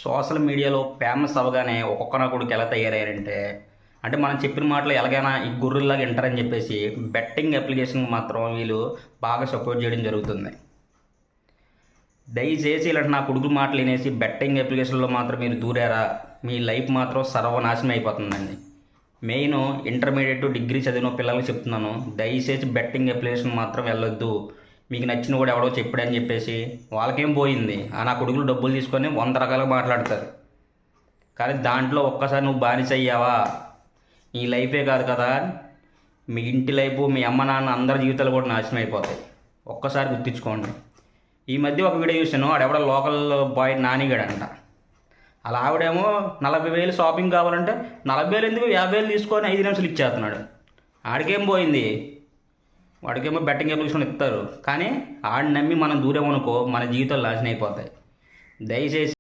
Social మీడియాలో famous అవ్వగానే ఒక్కొక్క నా కొడుకు ఎలా తయారయ్యారంటే అంటే మనం చెప్పిన మాటలు ఎలాగైనా ఈ గుర్రుల్లాగా వింటారని చెప్పేసి బెట్టింగ్ అప్లికేషన్ మాత్రం వీళ్ళు బాగా సపోర్ట్ చేయడం జరుగుతుంది. దయచేసి ఇలాంటి నా కొడుకు మాటలు వినేసి బెట్టింగ్ అప్లికేషన్లో మాత్రం మీరు దూరారా మీ లైఫ్ మాత్రం సర్వనాశనం అయిపోతుందండి. మెయిన్ ఇంటర్మీడియట్ డిగ్రీ చదివిన పిల్లలకు చెప్తున్నాను, దయచేసి బెట్టింగ్ అప్లికేషన్ మాత్రం వెళ్ళొద్దు. మీకు నచ్చిన కూడా ఎవడో చెప్పాడని చెప్పేసి వాళ్ళకేం పోయింది, ఆ నా కొడుకులు డబ్బులు తీసుకొని 100 రకాలుగా మాట్లాడతారు. కానీ దాంట్లో ఒక్కసారి నువ్వు బానిస అయ్యావా నీ లైఫే కాదు కదా, మీ ఇంటి లైఫ్ మీ అమ్మ నాన్న అందరి జీవితాలు కూడా నాశనం అయిపోతాయి. ఒక్కసారి గుర్తించుకోండి. ఈ మధ్య ఒక వీడియో చూశాను, ఆడెవడో లోకల్ బాయ్ నానిగాడంట. అలా ఆవిడేమో 40,000 షాపింగ్ కావాలంటే 40,000 ఎందుకు 50,000 తీసుకొని 5 నిమిషాలు ఇచ్చేస్తున్నాడు. ఆడికేం పోయింది, వాడికేమో బెట్టింగ్ అప్లికేషన్ ఇస్తారు. కానీ ఆడిని నమ్మి మనం దూరేమనుకో మన జీవితాలు నాశనం అయిపోతాయి. దయచేసి